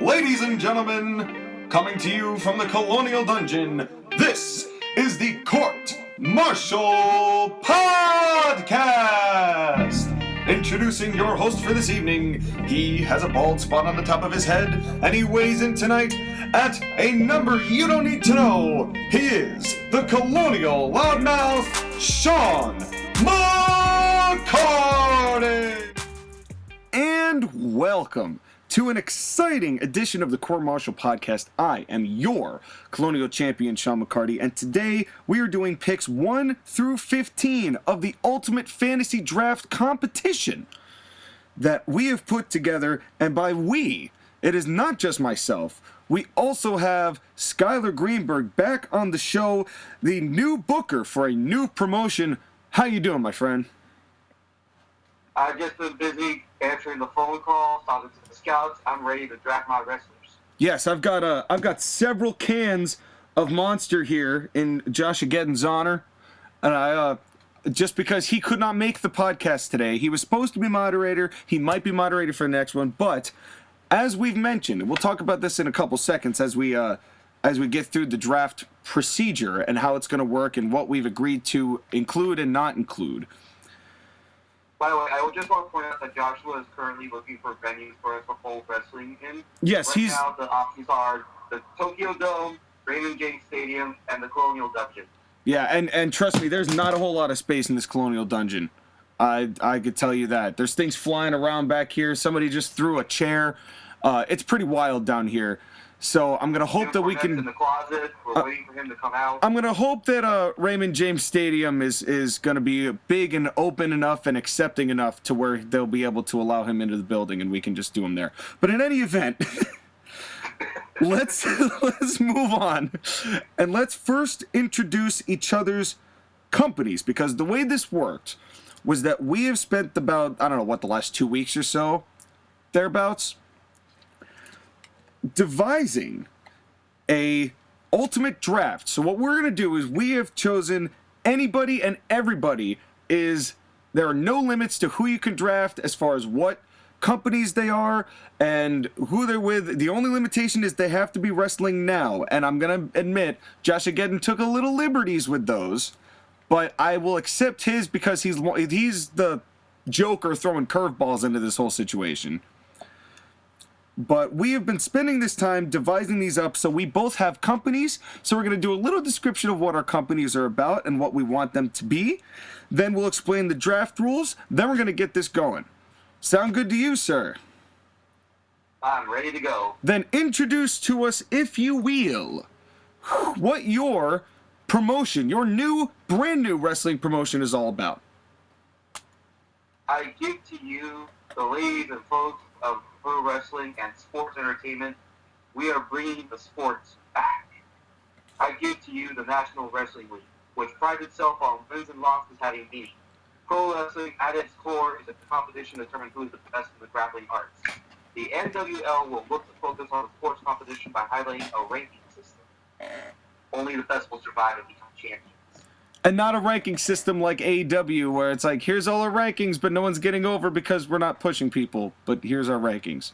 Ladies and gentlemen, coming to you from the Colonial Dungeon, this is the Court Martial Podcast! Introducing your host for this evening, he has a bald spot on the top of his head, and he weighs in tonight at a number you don't need to know. He is the Colonial Loudmouth, Sean McCarty! And welcome to an exciting edition of the Court Martial Podcast. I am your Colonial Champion, Sean McCarty, and today we are doing picks 1 through 15 of the Ultimate Fantasy Draft competition that we have put together, and by we, it is not just myself. We also have Skyler Greenberg back on the show, the new booker for a new promotion. How you doing, my friend? I've just been busy answering the phone calls, talking to the scouts. I'm ready to draft my wrestlers. Yes, I've got several cans of Monster here in Josh Agedden's honor, and I just because he could not make the podcast today. He was supposed to be moderator. He might be moderator for the next one, but as we've mentioned, and we'll talk about this in a couple seconds as we get through the draft procedure and how it's going to work and what we've agreed to include and not include. By the way, I just want to point out that Joshua is currently looking for venues for us to hold wrestling in. Yes, right now the options are the Tokyo Dome, Raymond James Stadium, and the Colonial Dungeon. Yeah, and trust me, there's not a whole lot of space in this Colonial Dungeon. I could tell you that. There's things flying around back here. Somebody just threw a chair. It's pretty wild down here. So I'm going to hope that we can... in the closet. We're waiting for him to come out. I'm going to hope that Raymond James Stadium is going to be big and open enough and accepting enough to where they'll be able to allow him into the building and we can just do him there. But in any event, let's move on. And let's first introduce each other's companies, because the way this worked was that we have spent about, I don't know, the last 2 weeks or so, thereabouts, devising a ultimate draft. So what we're going to do is we have chosen anybody and everybody. There are no limits to who you can draft as far as what companies they are and who they're with. The only limitation is they have to be wrestling now. And I'm going to admit, Josh Agedden took a little liberties with those, but I will accept his because he's the Joker throwing curveballs into this whole situation. But we have been spending this time devising these up so we both have companies. So we're going to do a little description of what our companies are about and what we want them to be. Then we'll explain the draft rules. Then we're going to get this going. Sound good to you, sir? I'm ready to go. Then introduce to us, if you will, what your promotion, your brand new wrestling promotion is all about. I give to you, the ladies and folks of pro wrestling and sports entertainment, we are bringing the sports back. I give to you the National Wrestling League, which prides itself on wins and losses having meaning. Pro wrestling, at its core, is a competition to determine who is the best in the grappling arts. The NWL will look to focus on the sports competition by highlighting a ranking system. Only the best will survive and become champions. And not a ranking system like AEW where it's like, here's all our rankings, but no one's getting over because we're not pushing people. But here's our rankings.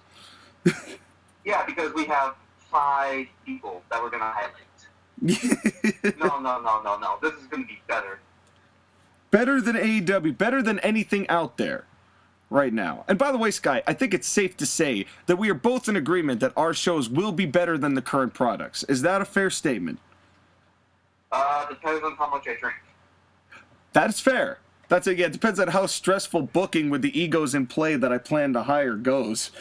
Yeah, because we have 5 people that we're going to highlight. No. This is going to be better. Better than AEW. Better than anything out there right now. And by the way, Sky, I think it's safe to say that we are both in agreement that our shows will be better than the current products. Is that a fair statement? Depends on how much I drink. That's fair. It depends on how stressful booking with the egos in play that I plan to hire goes.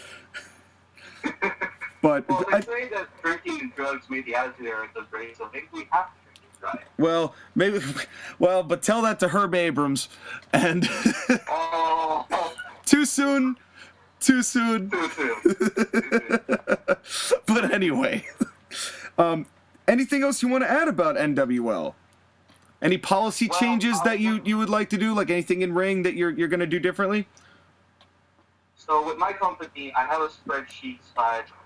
But well, they say that drinking and drugs made the attitude era so great, so maybe we have to drink and drive. But tell that to Herb Abrams. And oh. Too soon. But anyway, anything else you want to add about NWL? Any policy changes that you would like to do, like anything in ring that you're going to do differently? So with my company, I have a spreadsheet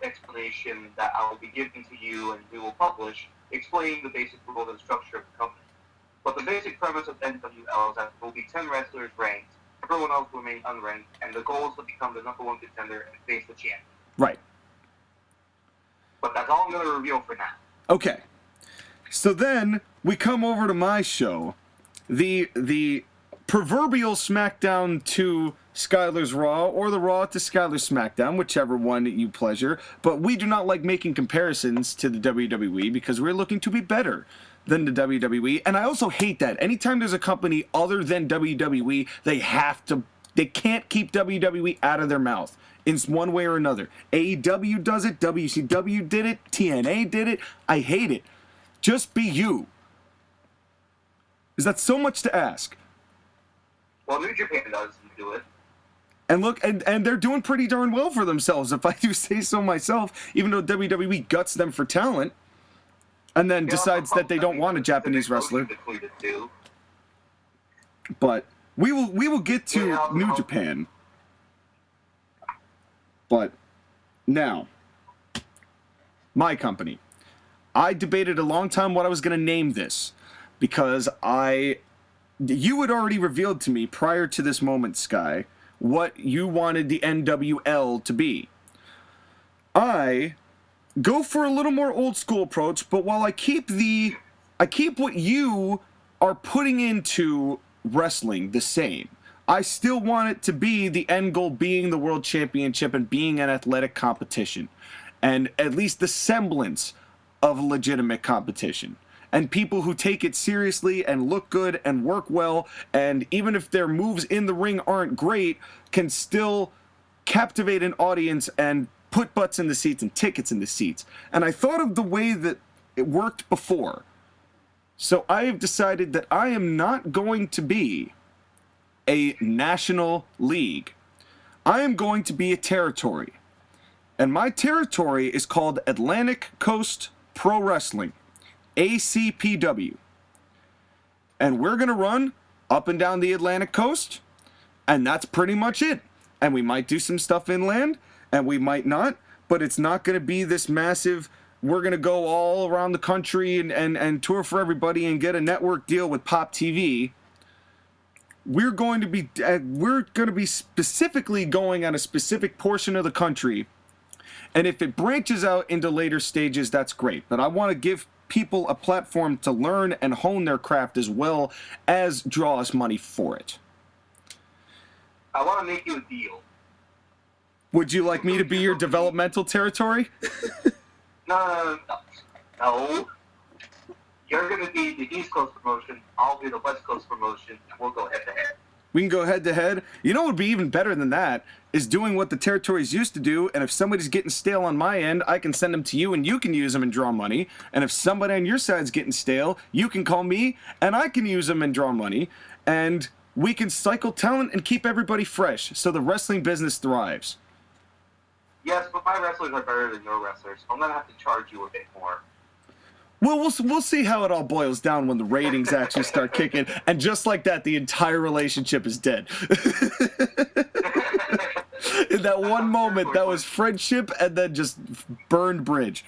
explanation that I will be giving to you and we will publish, explaining the basic rules and structure of the company. But the basic premise of NWL is that there will be 10 wrestlers ranked, everyone else will remain unranked, and the goal is to become the #1 contender and face the champion. Right. I'm going to reveal for now. Okay. So then we come over to my show, the proverbial SmackDown to Skyler's Raw, or the Raw to Skyler's SmackDown, whichever one you pleasure. But we do not like making comparisons to the WWE because we're looking to be better than the WWE. And I also hate that. Anytime there's a company other than WWE, they can't keep WWE out of their mouth in one way or another. AEW does it, WCW did it, TNA did it. I hate it. Just be you. Is that so much to ask? Well, New Japan does do it. And look, and they're doing pretty darn well for themselves, if I do say so myself, even though WWE guts them for talent and then decides that they don't want a Japanese wrestler. But we will get to New Japan. But now, my company. I debated a long time what I was going to name this because you had already revealed to me prior to this moment, Sky, what you wanted the NWL to be. I go for a little more old school approach, but while I keep what you are putting into wrestling the same, I still want it to be the end goal being the world championship and being an athletic competition, and at least the semblance of legitimate competition. And people who take it seriously and look good and work well, and even if their moves in the ring aren't great, can still captivate an audience and put butts in the seats and tickets in the seats. And I thought of the way that it worked before. So I have decided that I am not going to be a national league. I am going to be a territory. And my territory is called Atlantic Coast Pro Wrestling, ACPW. And we're going to run up and down the Atlantic Coast, and that's pretty much it. And we might do some stuff inland, and we might not, but it's not going to be this massive, we're going to go all around the country and tour for everybody and get a network deal with Pop TV. We're going to be specifically going on a specific portion of the country. And if it branches out into later stages, that's great. But I want to give people a platform to learn and hone their craft as well as draw us money for it. I want to make you a deal. Would you like me to be your developmental territory? No. You're going to be the East Coast promotion. I'll be the West Coast promotion, and we'll go head-to-head. We can go head-to-head. You know what would be even better than that is doing what the territories used to do, and if somebody's getting stale on my end, I can send them to you, and you can use them and draw money. And if somebody on your side's getting stale, you can call me, and I can use them and draw money. And we can cycle talent and keep everybody fresh, so the wrestling business thrives. Yes, but my wrestlers are better than your wrestlers, so I'm going to have to charge you a bit more. Well, we'll see how it all boils down when the ratings actually start kicking, and just like that, the entire relationship is dead. In that one moment, that was friendship, and then just burned bridge.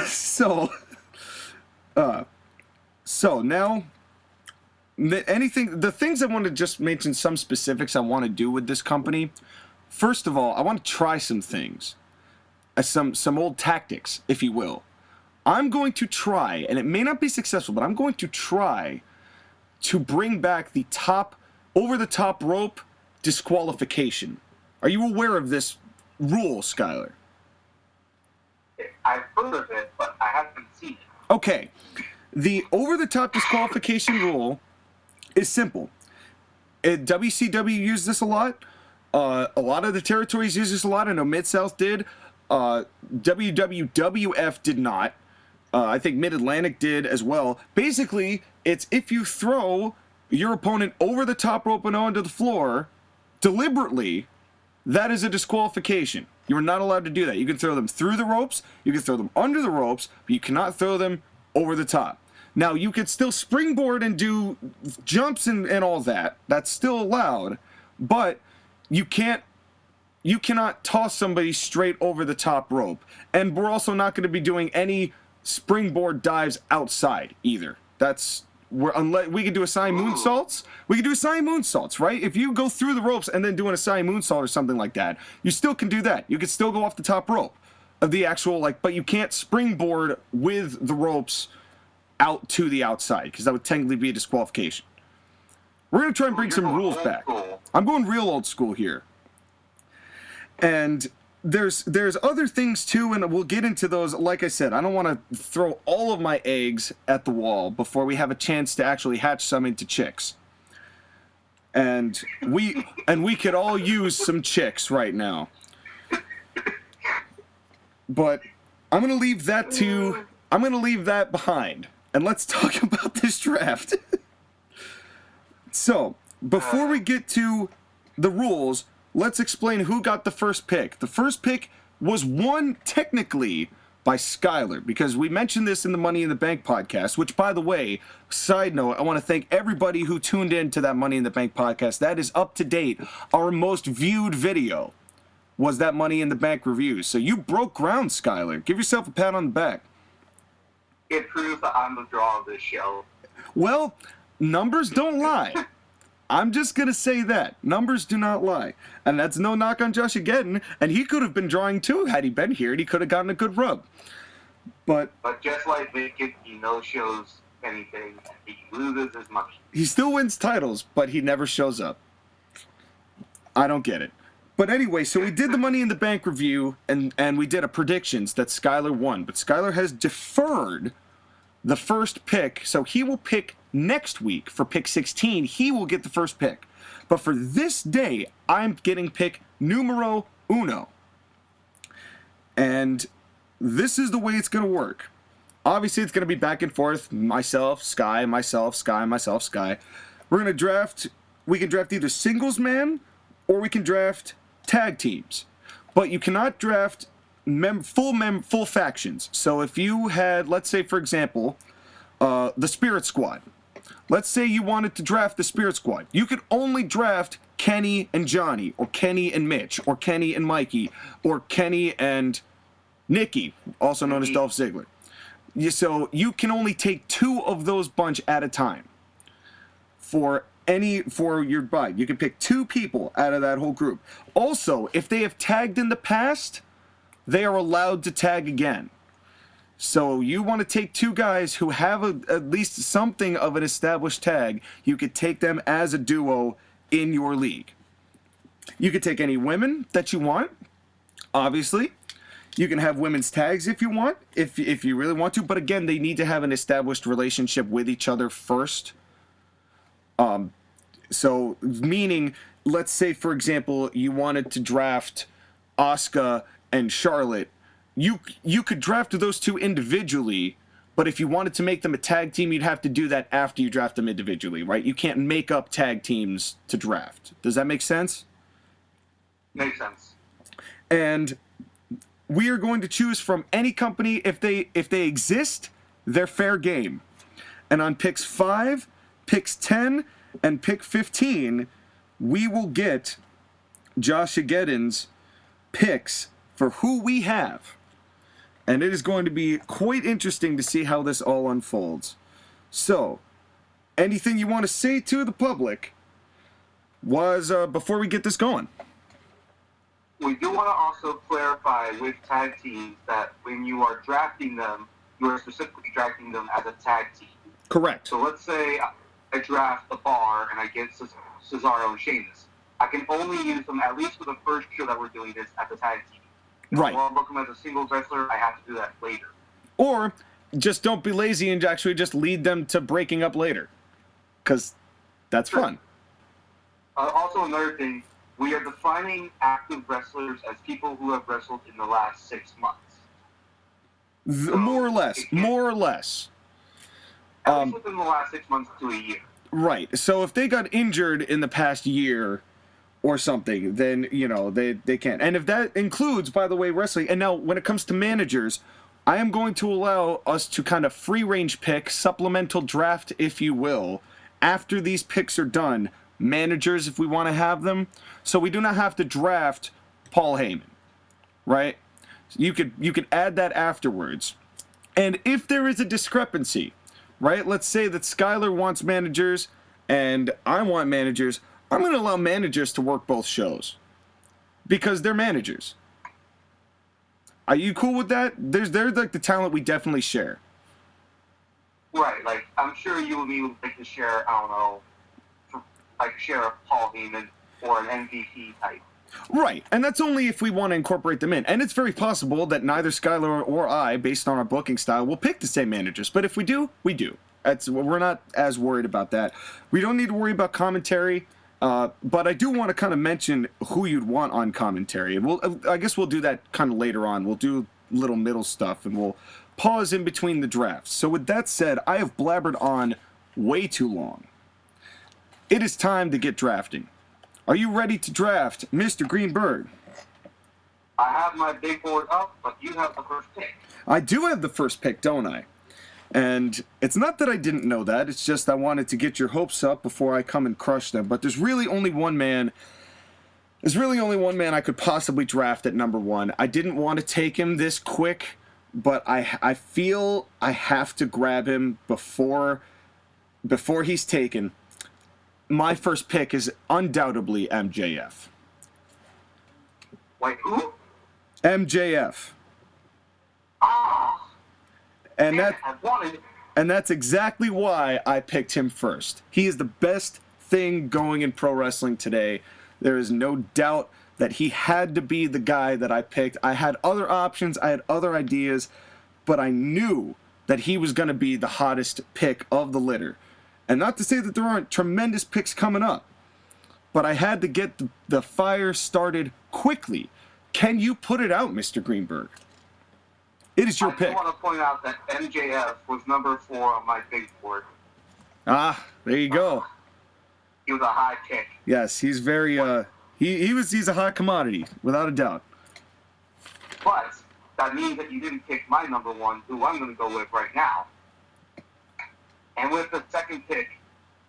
So now, the things I want to just mention some specifics I want to do with this company. First of all, I want to try some things, some old tactics, if you will. I'm going to try, and it may not be successful, but I'm going to try to bring back the over-the-top rope disqualification. Are you aware of this rule, Skyler? I've heard of it, but I haven't seen it. Okay. The over-the-top disqualification rule is simple. WCW used this a lot. A lot of the territories use this a lot. I know Mid-South did. WWF did not. I think Mid-Atlantic did as well. Basically, it's if you throw your opponent over the top rope and onto the floor deliberately, that is a disqualification. You are not allowed to do that. You can throw them through the ropes, you can throw them under the ropes, but you cannot throw them over the top. Now, you could still springboard and do jumps and all that. That's still allowed, but you cannot toss somebody straight over the top rope. And we're also not going to be doing any springboard dives outside either. Unless we can do Asai moonsaults. We can do Asai moonsaults, right? If you go through the ropes and then do an Asai moonsault or something like that, you still can do that. You can still go off the top rope. of the actual, like, but you can't springboard with the ropes out to the outside, because that would technically be a disqualification. We're going to try and bring some rules back. I'm going real old school here. And there's other things too, and we'll get into those. Like I said, I don't want to throw all of my eggs at the wall before we have a chance to actually hatch some into chicks. And we could all use some chicks right now. But I'm going to leave that behind. And let's talk about this draft. So, before we get to the rules, let's explain who got the first pick. The first pick was won technically by Skyler, because we mentioned this in the Money in the Bank podcast, which, by the way, side note, I want to thank everybody who tuned in to that Money in the Bank podcast. That is up to date. Our most viewed video was that Money in the Bank review. So you broke ground, Skyler. Give yourself a pat on the back. It proves that I'm the draw of this show. Well, numbers don't lie. I'm just going to say that. Numbers do not lie. And that's no knock on Josh again. And he could have been drawing too had he been here, and he could have gotten a good rub. But just like Vickett, he no-shows anything. He loses his money. He still wins titles, but he never shows up. I don't get it. But anyway, so we did the Money in the Bank review, and we did a predictions that Skyler won. But Skyler has deferred the first pick, so he will pick next week for pick 16. He will get the first pick. But for this day, I'm getting pick numero uno. And this is the way it's going to work. Obviously, it's going to be back and forth. Myself, Sky, myself, Sky, myself, Sky. We're going to draft. We can draft either singles man, or we can draft tag teams. But you cannot draft full factions. So if you had, let's say, for example, the Spirit Squad. Let's say you wanted to draft the Spirit Squad. You could only draft Kenny and Johnny, or Kenny and Mitch, or Kenny and Mikey, or Kenny and Nikki, also known as Dolph Ziggler. So you can only take 2 of those bunch at a time for your buy. You can pick 2 people out of that whole group. Also, if they have tagged in the past, they are allowed to tag again. So you want to take 2 guys who have at least something of an established tag. You could take them as a duo in your league. You could take any women that you want, obviously. You can have women's tags if you want, if you really want to. But again, they need to have an established relationship with each other first. So meaning, let's say, for example, you wanted to draft Asuka and Charlotte. You could draft those 2 individually, but if you wanted to make them a tag team, you'd have to do that after you draft them individually, right? You can't make up tag teams to draft. Does that make sense? Makes sense. And we are going to choose from any company. If they exist, they're fair game. And on picks 5, picks 10, and pick 15, we will get Josh Agedin's picks for who we have. And it is going to be quite interesting to see how this all unfolds. So, anything you want to say to the public before we get this going? We do want to also clarify with tag teams that when you are drafting them, you are specifically drafting them as a tag team. Correct. So let's say I draft the Bar and I get Cesaro and Sheamus. I can only use them, at least for the first show that we're doing this, as a tag team. Right. If I book them as a singles wrestler, I have to do that later. Or just don't be lazy and actually just lead them to breaking up later. Because that's fun. Also, another thing, we are defining active wrestlers as people who have wrestled in the last 6 months. More or less. At least within the last 6 months to a year. Right. So if they got injured in the past year or something, then, they can't. And if that includes, by the way, wrestling. And now, when it comes to managers, I am going to allow us to kind of free-range pick, supplemental draft, if you will, after these picks are done, managers, if we want to have them. So we do not have to draft Paul Heyman, right? You could add that afterwards. And if there is a discrepancy, right? Let's say that Skyler wants managers and I want managers. I'm going to allow managers to work both shows because they're managers. Are you cool with that? They're like the talent we definitely share. Right, like, I'm sure you and me would like to share, I don't know, share a Paul Heyman or an MVP type. Right, and that's only if we want to incorporate them in. And it's very possible that neither Skyler or I, based on our booking style, will pick the same managers. But if we do, we do. We're not as worried about that. We don't need to worry about commentary. But I do want to kind of mention who you'd want on commentary. And I guess we'll do that kind of later on. We'll do little middle stuff, and we'll pause in between the drafts. So with that said, I have blabbered on way too long. It is time to get drafting. Are you ready to draft Mr. Greenberg? I have my big board up, but you have the first pick. I do have the first pick, don't I? And it's not that I didn't know that. It's just I wanted to get your hopes up before I come and crush them. But there's really only one man I could possibly draft at number 1. I didn't want to take him this quick, but I feel I have to grab him before he's taken. My first pick is undoubtedly MJF. Wait, who? MJF. Ah. And that's exactly why I picked him first. He is the best thing going in pro wrestling today. There is no doubt that he had to be the guy that I picked. I had other options, I had other ideas, but I knew that he was going to be the hottest pick of the litter. And not to say that there aren't tremendous picks coming up, but I had to get the fire started quickly. Can you put it out, Mr. Greenberg? It is your pick. I want to point out that MJF was number 4 on my big board. Ah, there you go. He was a high pick. Yes, he's very he's a hot commodity, without a doubt. But that means that you didn't pick my number 1, who I'm going to go with right now. And with the second pick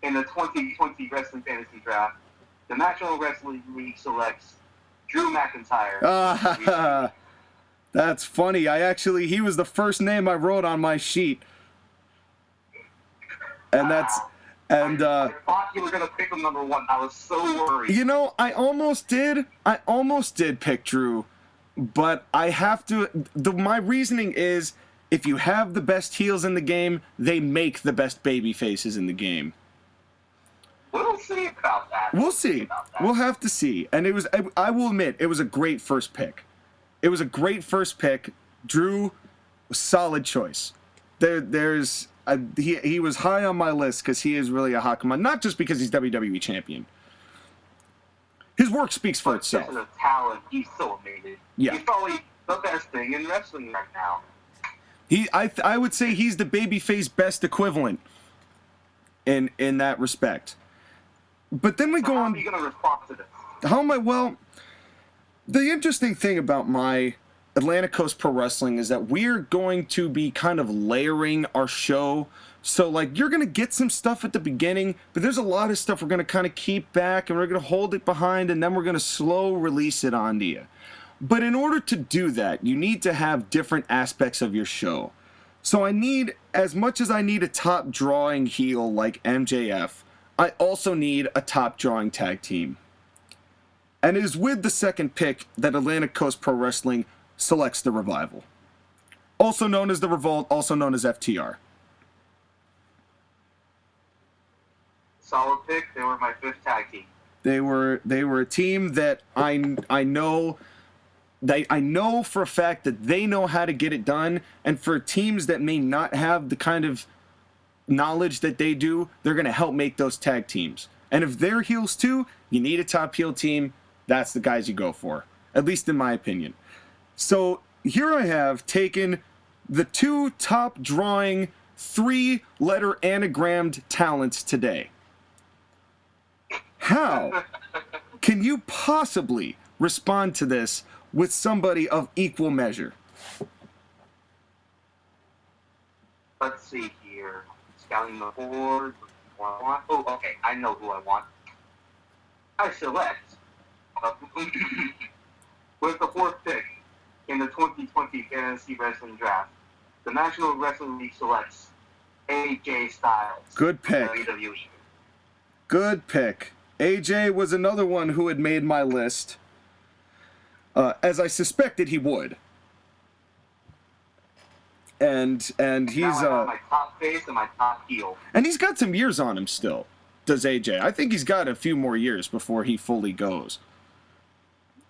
in the 2020 Wrestling Fantasy Draft, the National Wrestling League selects Drew McIntyre. That's funny. He was the first name I wrote on my sheet. And I thought you were going to pick him number 1. I was so worried. You know, I almost did pick Drew, but I have to. My reasoning is, if you have the best heels in the game, they make the best baby faces in the game. We'll see about that. We'll see. We'll have to see. And I will admit, it was a great first pick. It was a great first pick. Drew, solid choice. He was high on my list because he is really a hot command. Not just because he's WWE champion. His work speaks for itself. He's a talent. He's so amazing. Yeah. He's probably the best thing in wrestling right now. I would say he's the babyface best equivalent in that respect. But then we go on. How are you going to respond to this? How am I? Well, the interesting thing about my Atlantic Coast Pro Wrestling is that we're going to be kind of layering our show. So, like, you're going to get some stuff at the beginning, but there's a lot of stuff we're going to kind of keep back, and we're going to hold it behind, and then we're going to slow release it onto you. But in order to do that, you need to have different aspects of your show. So as much as I need a top drawing heel like MJF, I also need a top drawing tag team. And it is with the second pick that Atlantic Coast Pro Wrestling selects the Revival. Also known as the Revolt, also known as FTR. Solid pick. They were my 5th tag team. They were a team that I know for a fact that they know how to get it done, and for teams that may not have the kind of knowledge that they do, they're going to help make those tag teams. And if they're heels too, you need a top heel team. That's the guys you go for, at least in my opinion. So here I have taken the 2 top drawing 3-letter anagrammed talents today. How can you possibly respond to this with somebody of equal measure? Let's see here. Scouting the board. Who I want. Oh, okay. I know who I want. I select with the 4th pick in the 2020 Fantasy Wrestling Draft. The National Wrestling League selects AJ Styles. Good pick. WWE. Good pick. AJ was another one who had made my list, as I suspected he would. and he's now I have my top face and my top heel. and he's got some years on him still. Does AJ? I think he's got a few more years before he fully goes.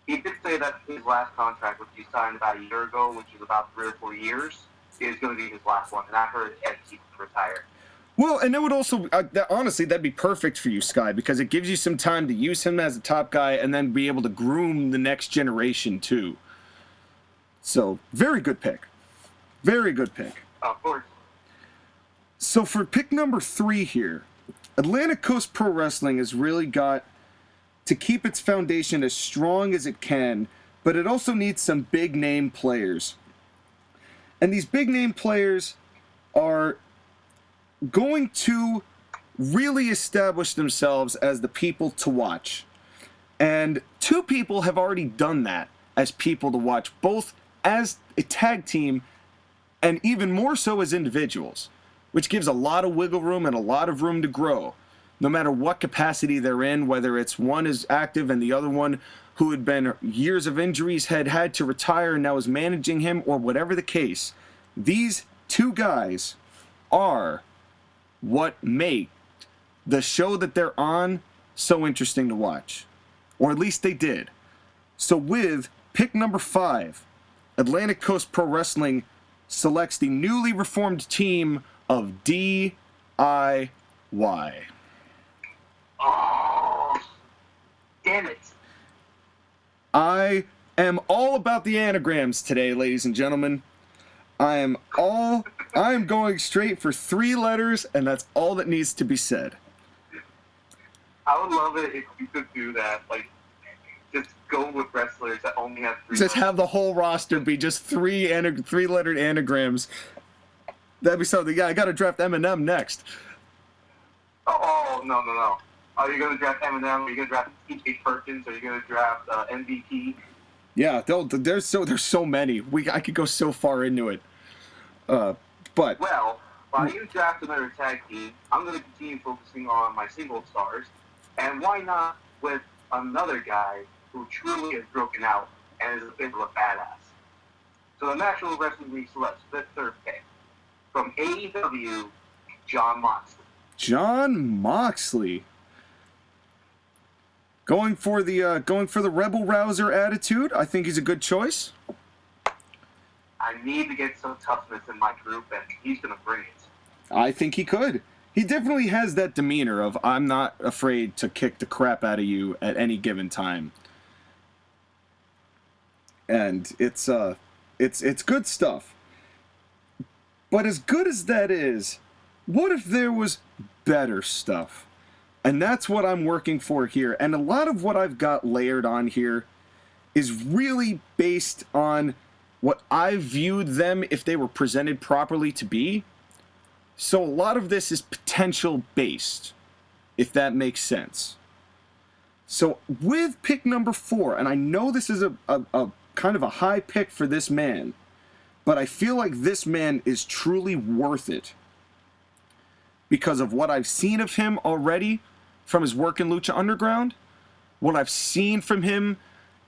He did say that his last contract, which he signed about a year ago, which is about 3 or 4 years, is going to be his last one. And I heard Ed keeps retire. Well, and it would also, honestly, that'd be perfect for you, Sky, because it gives you some time to use him as a top guy and then be able to groom the next generation, too. So, very good pick. Very good pick. Of course. So, for pick number 3 here, Atlantic Coast Pro Wrestling has really got to keep its foundation as strong as it can, but it also needs some big-name players. And these big-name players are going to really establish themselves as the people to watch. And 2 people have already done that as people to watch, both as a tag team and even more so as individuals, which gives a lot of wiggle room and a lot of room to grow, no matter what capacity they're in, whether it's one is active and the other one who had been years of injuries had to retire and now is managing him, or whatever the case. These 2 guys are what make the show that they're on so interesting to watch. Or at least they did. So with pick number 5, Atlantic Coast Pro Wrestling selects the newly reformed team of DIY. Oh, damn it. I am all about the anagrams today, ladies and gentlemen. I am going straight for 3 letters, and that's all that needs to be said. I would love it if you could do that. Like, just go with wrestlers that only have 3 Just letters. have the whole roster be just 3-lettered anagrams. That'd be something. Yeah, I got to draft Eminem next. Oh, no. Are you going to draft Eminem? Are you going to draft T.J. Perkins? Are you going to draft MVP? Yeah, there's so many. I could go so far into it. But Well, while you draft another tag team, I'm going to continue focusing on my single stars. And why not with another guy who truly has broken out and is a bit of a badass? So the National Wrestling League selects the 3rd pick from AEW, Jon Moxley. Jon Moxley going for the rebel rouser attitude. I think he's a good choice. I need to get some toughness in my group, and he's going to bring it. I think he could. He definitely has that demeanor of I'm not afraid to kick the crap out of you at any given time. And it's good stuff. But as good as that is, what if there was better stuff? And that's what I'm working for here. And a lot of what I've got layered on here is really based on what I viewed them, if they were presented properly, to be. So a lot of this is potential based, if that makes sense. So with pick number 4, and I know this is a kind of a high pick for this man, but I feel like this man is truly worth it because of what I've seen of him already from his work in Lucha Underground, what I've seen from him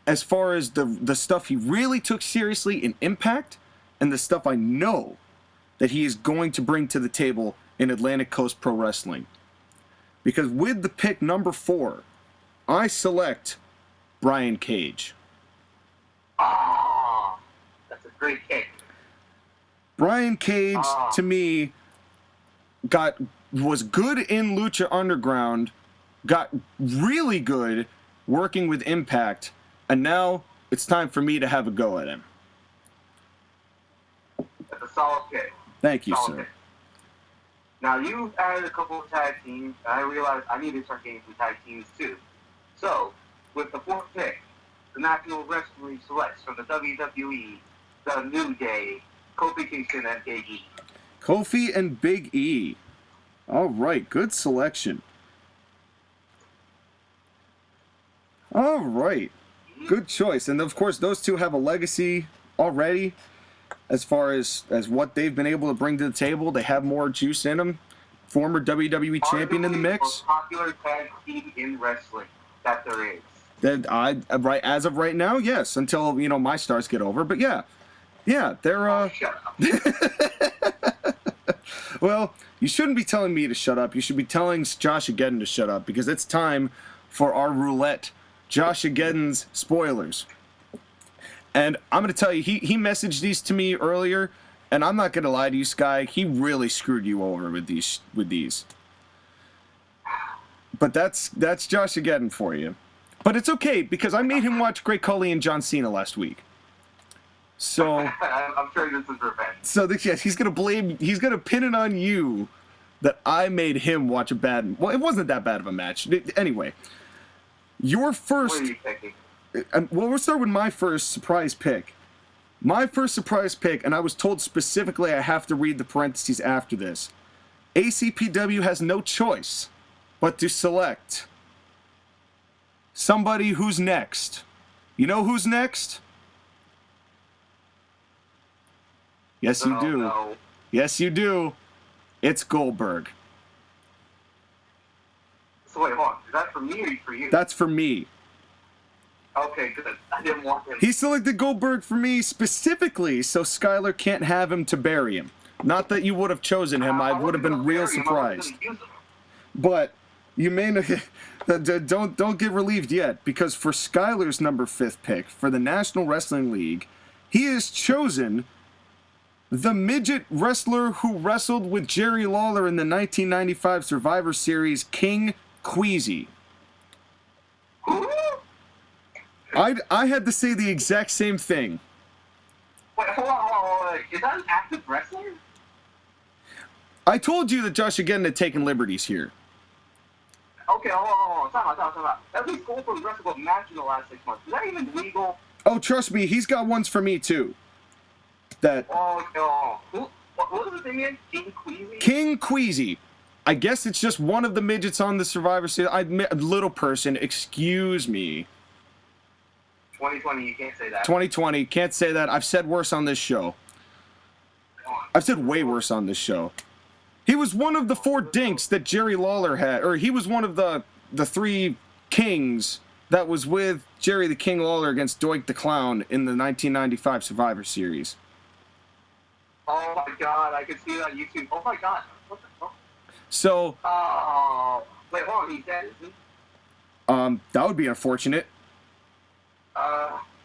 as far as the stuff he really took seriously in Impact, and the stuff I know that he is going to bring to the table in Atlantic Coast Pro Wrestling. Because with the pick number 4, I select Brian Cage. Ah, that's a great pick. Brian Cage, to me, was good in Lucha Underground, got really good working with Impact, and now it's time for me to have a go at him. That's a solid pick. Thank you, Solid sir. pick. Now, you added a couple of tag teams, and I realized I need to start getting some tag teams too. So, with the 4th pick, the National Wrestling League selects from the WWE, the New Day, Kofi Kingston, and Big E. Kofi and Big E. All right, good selection. All right, good choice. And of course, those 2 have a legacy already as far as what they've been able to bring to the table. They have more juice in them. Former WWE champion in the mix. Most popular tag team in wrestling that there is. That as of right now, yes. Until my stars get over, but yeah. Yeah, they're Shut up. Well, you shouldn't be telling me to shut up. You should be telling Josh Ageddon to shut up, because it's time for our roulette. Josh Ageddon's spoilers. And I'm going to tell you, he messaged these to me earlier, and I'm not going to lie to you, Sky. He really screwed you over with these. But that's Josh Ageddon for you. But it's okay, because I made him watch Great Khali and John Cena last week. So I'm sure this is revenge. So yes, he's gonna pin it on you that I made him watch a bad. Well, it wasn't that bad of a match. Anyway, your first. What are you picking? Well, we'll start with my first surprise pick. My first surprise pick, and I was told specifically I have to read the parentheses after this. ACPW has no choice but to select somebody who's next. You know who's next? Yes, you do. No. Yes, you do. It's Goldberg. So wait, hold on. Is that for me or for you? That's for me. Okay, good. I didn't want him. He selected Goldberg for me specifically so Skyler can't have him to bury him. Not that you would have chosen him. I would have been real surprised. But you may not... don't get relieved yet, because for Skyler's number 5th pick for the National Wrestling League, he has chosen the midget wrestler who wrestled with Jerry Lawler in the 1995 Survivor Series, King Queasy. I had to say the exact same thing. Wait, hold on. Is that an active wrestler? I told you that Josh Ageddon had taken liberties here. Okay, hold on. Time out. At least Goldberg wrestled a match in the last 6 months. Is that even legal? Oh, trust me, he's got ones for me too. That. Oh, what was his name again? King Queasy? King Queasy. I guess it's just one of the midgets on the Survivor Series. Little person, excuse me. 2020, you can't say that. 2020, can't say that. I've said worse on this show. I've said way worse on this show. He was one of the 4 dinks that Jerry Lawler had, or he was one of the 3 kings that was with Jerry the King Lawler against Doink the Clown in the 1995 Survivor Series. Oh my god, I can see it on YouTube. Oh my god. What the fuck? So. Oh. Wait, hold on, he's dead, isn't he? That would be unfortunate.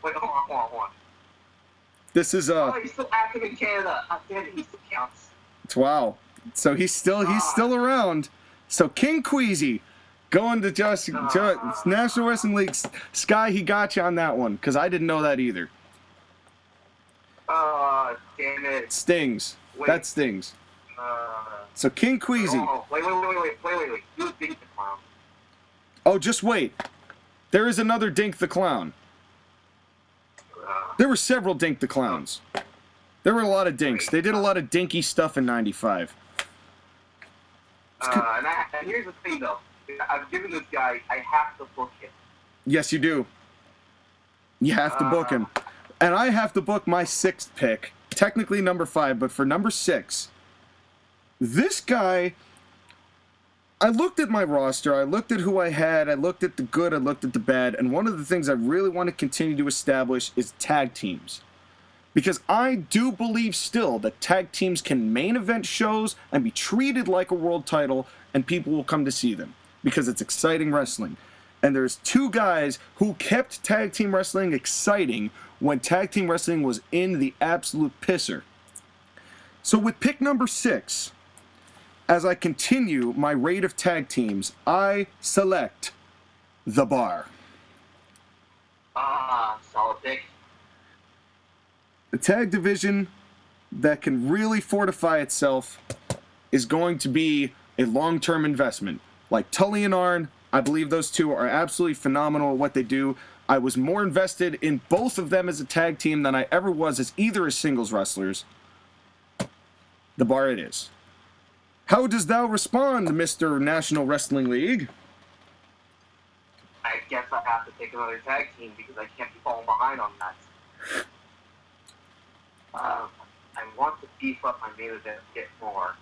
Wait, hold on. This is, Oh, he's still active in Canada. I damn it, he still counts. Wow. So he's still around. So King Queasy going to Josh National Wrestling League. Sky, he got you on that one, because I didn't know that either. Damn it. Stings. Wait. That stings. So King Queasy. Oh, wait. You Dink the Clown. Oh, just wait. There is another Dink the Clown. There were several Dink the Clowns. There were a lot of dinks. They did a lot of dinky stuff in 95. And here's the thing, though. I've given this guy, I have to book him. Yes, you do. You have to book him. And I have to book my 6th pick. Technically number 5, but for number 6. This guy... I looked at my roster, I looked at who I had, I looked at the good, I looked at the bad, and one of the things I really want to continue to establish is tag teams. Because I do believe still that tag teams can main event shows and be treated like a world title, and people will come to see them. Because it's exciting wrestling. And there's 2 guys who kept tag team wrestling exciting when tag team wrestling was in the absolute pisser. So with pick number 6... as I continue my raid of tag teams, I select The Bar. Solid pick. The tag division that can really fortify itself is going to be a long-term investment. Like Tully and Arn, I believe those 2 are absolutely phenomenal at what they do. I was more invested in both of them as a tag team than I ever was as either as singles wrestlers. The Bar it is. How does thou respond, Mr. National Wrestling League? I guess I have to take another tag team because I can't be falling behind on that. I want to beef up my main event a bit more.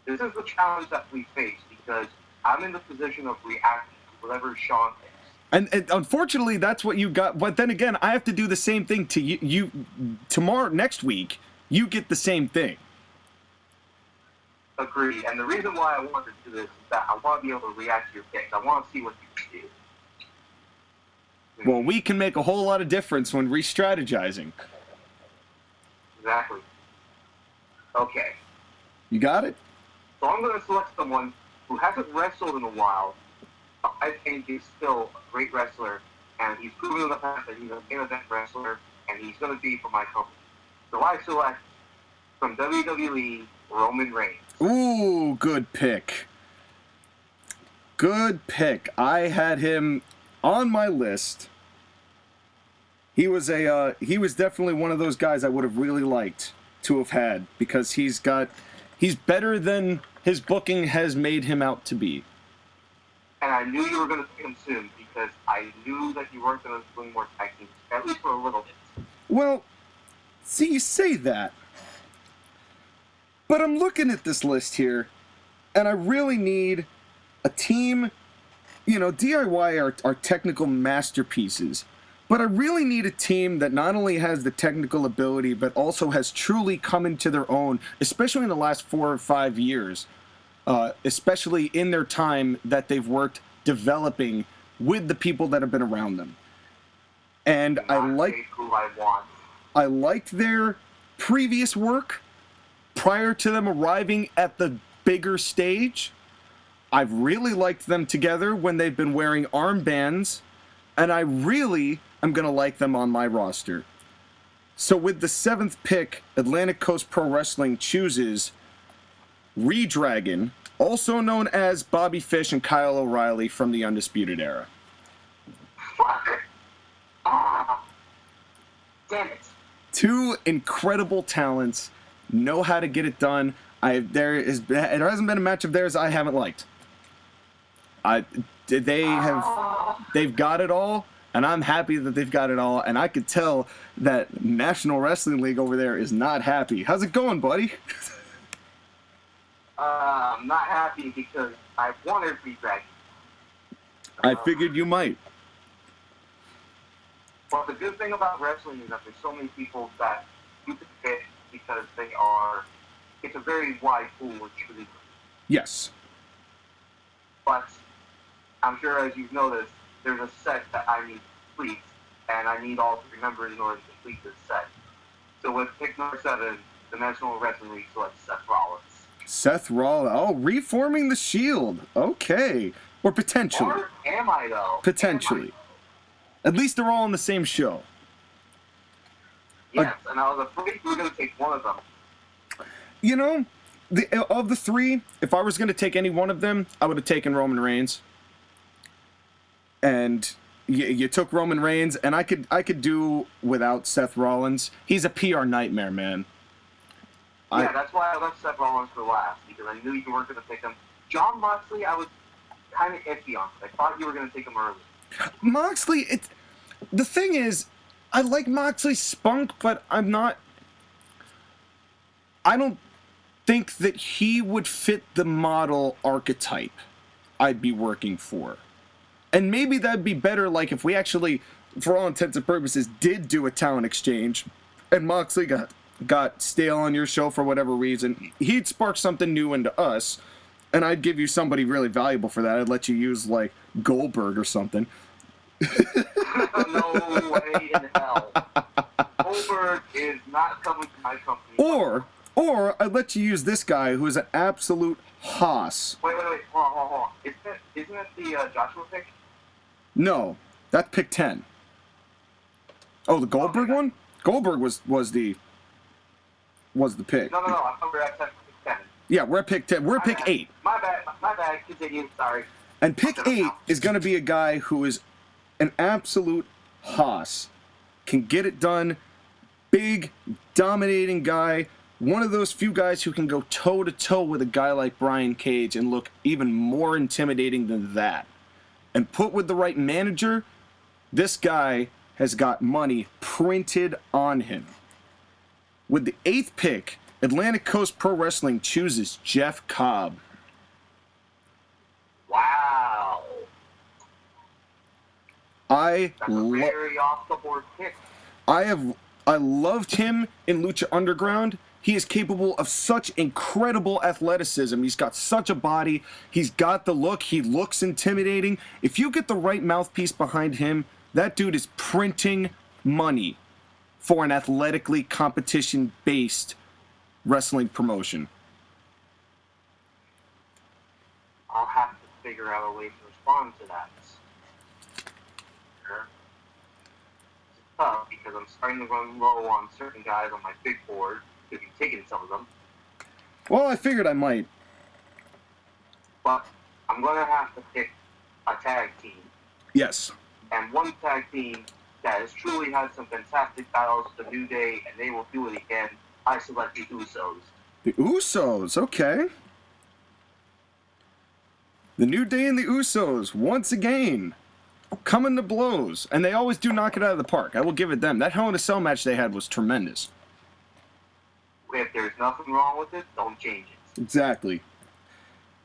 This is the challenge that we face because I'm in the position of reacting to whatever Sean thinks. And unfortunately, that's what you got. But then again, I have to do the same thing to you tomorrow, next week. You get the same thing. Agreed. And the reason why I wanted to do this is that I want to be able to react to your picks. I want to see what you can do. Well, we can make a whole lot of difference when re-strategizing. Exactly. Okay. You got it? So I'm going to select someone who hasn't wrestled in a while. I think he's still a great wrestler, and he's proven in the past that he's an main-event wrestler, and he's going to be for my company. So I select from WWE, Roman Reigns. Ooh, good pick. Good pick. I had him on my list. He was definitely one of those guys I would have really liked to have had, because he's better than his booking has made him out to be. And I knew you were going to pick him soon, because I knew that you weren't going to bring more tag teams, at least for a little bit. Well, see, you say that, but I'm looking at this list here, and I really need a team. You know, DIY are technical masterpieces, but I really need a team that not only has the technical ability, but also has truly come into their own, especially in the last 4 or 5 years, especially in their time that they've worked developing with the people that have been around them. And I liked their previous work prior to them arriving at the bigger stage. I've really liked them together when they've been wearing armbands, and I really am going to like them on my roster. So with the 7th pick, Atlantic Coast Pro Wrestling chooses Redragon, also known as Bobby Fish and Kyle O'Reilly from the Undisputed Era. Fuck. Damn it. 2 incredible talents, know how to get it done. There hasn't been a match of theirs I haven't liked. They've got it all, and I'm happy that they've got it all, and I could tell that National Wrestling League over there is not happy. How's it going, buddy? I'm not happy because I wanted Redragon. I figured you might. But the good thing about wrestling is that there's so many people that you can pick because it's a very wide pool of choosing. Yes. But I'm sure, as you've noticed, there's a set that I need to complete, and I need all 3 members in order to complete this set. So with pick number 7, the National Wrestling League selects Seth Rollins. Seth Rollins. Oh, reforming the Shield. Okay. Or potentially. Or am I, though? Potentially. At least they're all on the same show. Yes, and I was afraid you were going to take one of them. You know, of the 3, if I was going to take any one of them, I would have taken Roman Reigns. And you took Roman Reigns, and I could do without Seth Rollins. He's a PR nightmare, man. Yeah, that's why I left Seth Rollins for last, because I knew you weren't going to pick him. John Moxley, I was kind of iffy on. I thought you were going to take him early. Moxley, the thing is, I like Moxley's spunk, but I don't think that he would fit the model archetype I'd be working for. And maybe that'd be better, like, if we actually, for all intents and purposes, did do a talent exchange, and Moxley got stale on your show for whatever reason. He'd spark something new into us, and I'd give you somebody really valuable for that. I'd let you use, like, Goldberg or something. No way in hell. Goldberg is not coming to my company. Or I'd let you use this guy who is an absolute hoss. Wait. Hold on. Isn't it the Joshua pick? No, that's pick 10. Oh, the Goldberg one? Goldberg was the pick. No. I thought we were at pick 10. Yeah, we're at pick 10. We're at pick 8. My bad. Continue. Sorry. And pick 8 is going to be a guy who is an absolute hoss. Can get it done. Big, dominating guy. One of those few guys who can go toe-to-toe with a guy like Brian Cage and look even more intimidating than that. And put with the right manager, this guy has got money printed on him. With the 8th pick, Atlantic Coast Pro Wrestling chooses Jeff Cobb. Wow. I That's a very off-the-board pick. I loved him in Lucha Underground. He is capable of such incredible athleticism. He's got such a body. He's got the look. He looks intimidating. If you get the right mouthpiece behind him, that dude is printing money for an athletically competition-based wrestling promotion. I'll have to figure out a way to respond to that. Sure. It's tough because I'm starting to run low on certain guys on my big board. If you've taken some of them. Well, I figured I might. But I'm going to have to pick a tag team. Yes. And one tag team that has truly had some fantastic battles, the New Day, and they will do it again. I select the Usos. The Usos, okay. The New Day and the Usos, once again, coming to blows. And they always do knock it out of the park. I will give it them. That Hell in a Cell match they had was tremendous. If there's nothing wrong with it, don't change it. Exactly.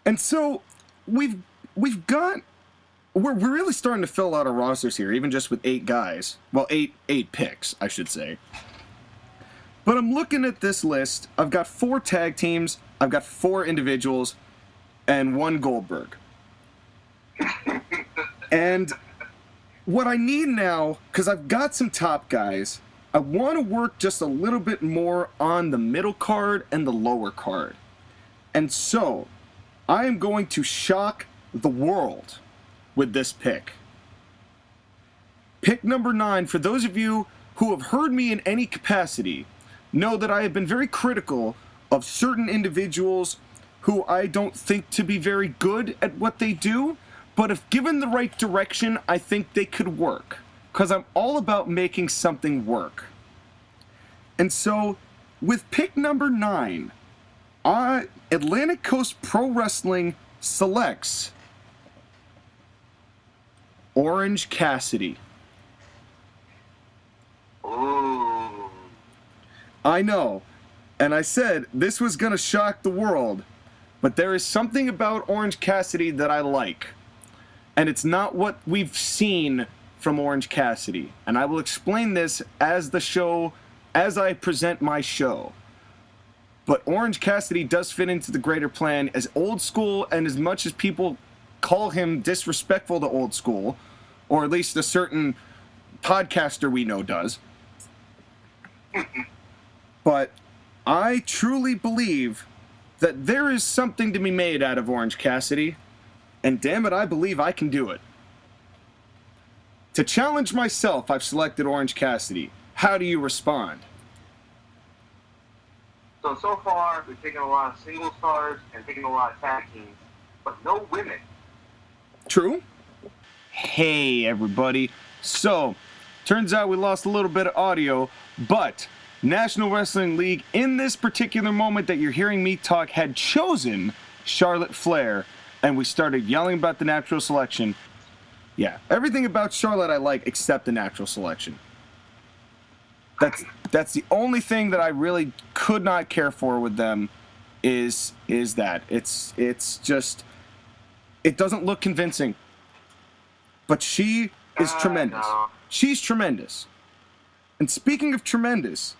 And so we're really starting to fill out our rosters here, even just with 8 guys. Well, eight picks, I should say. But I'm looking at this list. I've got 4 tag teams, I've got 4 individuals, and 1 Goldberg. And what I need now, because I've got some top guys, I want to work just a little bit more on the middle card and the lower card. And so, I am going to shock the world with this pick. Pick number 9, for those of you who have heard me in any capacity, know that I have been very critical of certain individuals who I don't think to be very good at what they do, but if given the right direction, I think they could work. Because I'm all about making something work. And so, with pick number 9, Atlantic Coast Pro Wrestling selects Orange Cassidy. Ooh. I know, and I said this was going to shock the world, but there is something about Orange Cassidy that I like. And it's not what we've seen from Orange Cassidy. And I will explain this as I present my show. But Orange Cassidy does fit into the greater plan as old school, and as much as people call him disrespectful to old school, or at least a certain podcaster we know does. But I truly believe that there is something to be made out of Orange Cassidy, and damn it, I believe I can do it. To challenge myself, I've selected Orange Cassidy. How do you respond? So far, we've taken a lot of single stars and taken a lot of tag teams, but no women. True. Hey, everybody. So, turns out we lost a little bit of audio, but National Wrestling League, in this particular moment that you're hearing me talk, had chosen Charlotte Flair, and we started yelling about the natural selection. Yeah, everything about Charlotte I like except the natural selection. That's the only thing that I really could not care for with them is that. It's just, it doesn't look convincing. But she is tremendous. No. She's tremendous. And speaking of tremendous,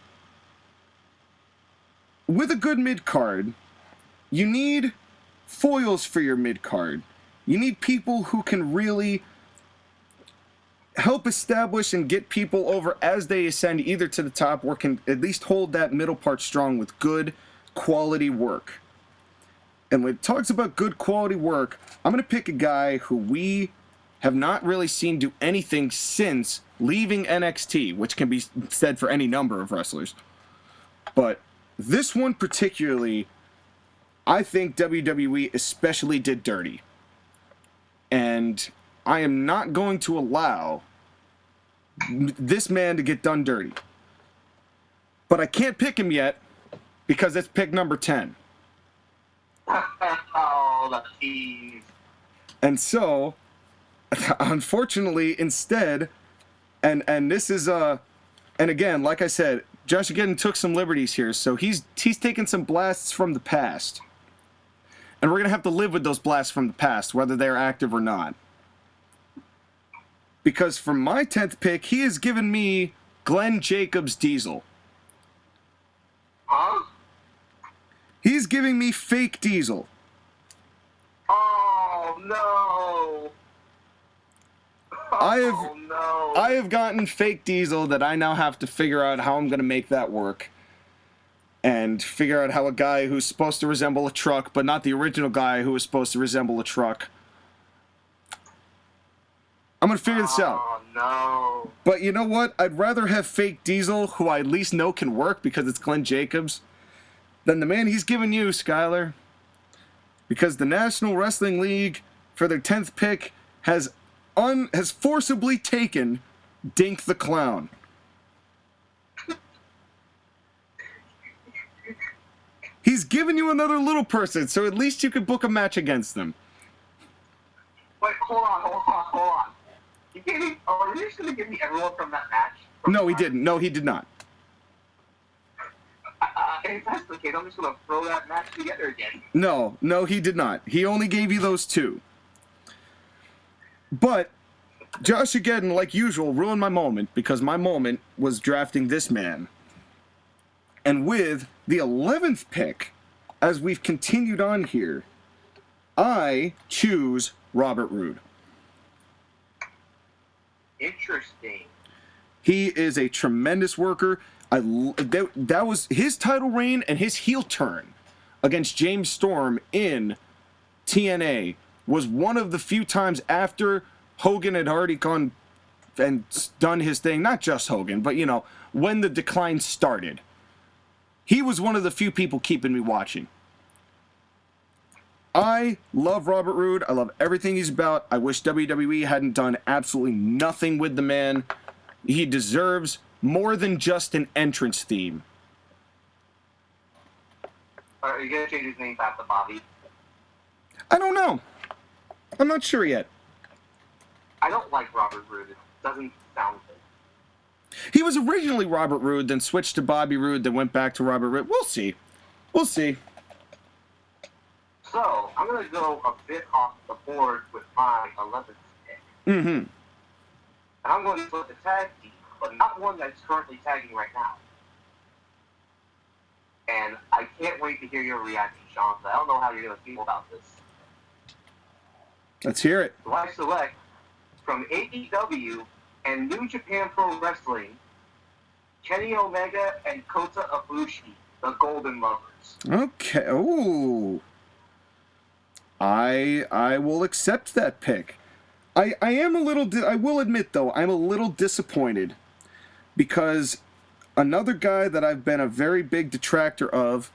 with a good mid-card, you need foils for your mid-card. You need people who can really help establish and get people over as they ascend either to the top or can at least hold that middle part strong with good quality work. And when it talks about good quality work, I'm going to pick a guy who we have not really seen do anything since leaving NXT, which can be said for any number of wrestlers. But this one particularly, I think WWE especially did dirty. And I am not going to allow this man to get done dirty. But I can't pick him yet because it's pick number 10. Oh, the tease. And so, unfortunately, instead, and this is and again, like I said, Josh again took some liberties here, so he's taken some blasts from the past. And we're gonna have to live with those blasts from the past, whether they're active or not. Because for my 10th pick, he has given me Glenn Jacobs Diesel. Huh? He's giving me fake Diesel. Oh, no. I have gotten fake Diesel that I now have to figure out how I'm going to make that work. And figure out how a guy who's supposed to resemble a truck, but not the original guy who was supposed to resemble a truck. I'm going to figure this out. Oh, no. But you know what? I'd rather have fake Diesel, who I at least know can work because it's Glenn Jacobs, than the man he's given you, Skyler. Because the National Wrestling League, for their 10th pick, has forcibly taken Dink the Clown. He's given you another little person, so at least you could book a match against them. Wait, hold on. You gave me, are you just going to give me everyone from that match? No, he didn't. No, he did not. If that's the case, I'm just going to throw that match together again. No, he did not. He only gave you those two. But Josh, again, like usual, ruined my moment because my moment was drafting this man. And with the 11th pick, as we've continued on here, I choose Robert Roode. Interesting. He is a tremendous worker. That was his title reign and his heel turn against James Storm in TNA was one of the few times after Hogan had already gone and done his thing. Not just Hogan, but, you know, when the decline started. He was one of the few people keeping me watching. I love Robert Roode. I love everything he's about. I wish WWE hadn't done absolutely nothing with the man. He deserves more than just an entrance theme. Are you going to change his name back to Bobby? I don't know. I'm not sure yet. I don't like Robert Roode. It doesn't sound good. He was originally Robert Roode, then switched to Bobby Roode, then went back to Robert Roode. We'll see. We'll see. So, I'm going to go a bit off the board with my 11th pick. Mm-hmm. And I'm going to put the tag team, but not one that's currently tagging right now. And I can't wait to hear your reaction, Sean, because I don't know how you're going to feel about this. Let's hear it. So I select from AEW and New Japan Pro Wrestling, Kenny Omega and Kota Ibushi, the Golden Lovers. Okay. Ooh. I will accept that pick. I am a little, I will admit though, I'm a little disappointed because another guy that I've been a very big detractor of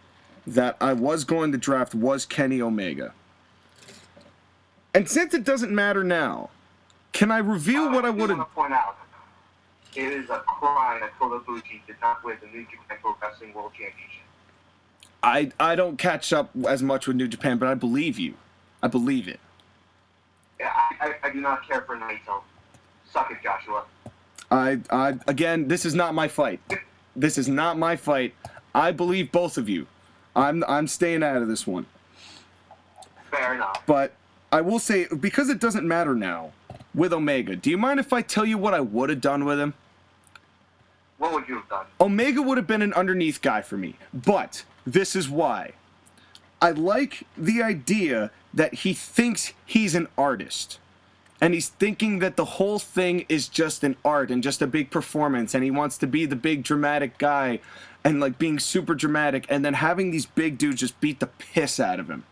that I was going to draft was Kenny Omega. And since it doesn't matter now, can I reveal what I would have... I want to point out, it is a crime that Kota Ibushi did not win the New Japan Pro Wrestling World Championship. I don't catch up as much with New Japan, but I believe you. I believe it. Yeah, I do not care for Naito. Suck it, Joshua. Again, this is not my fight. This is not my fight. I believe both of you. I'm staying out of this one. Fair enough. But I will say, because it doesn't matter now, with Omega, do you mind if I tell you what I would have done with him? What would you have done? Omega would have been an underneath guy for me. But this is why. I like the idea that he thinks he's an artist. And he's thinking that the whole thing is just an art and just a big performance. And he wants to be the big dramatic guy and like being super dramatic. And then having these big dudes just beat the piss out of him.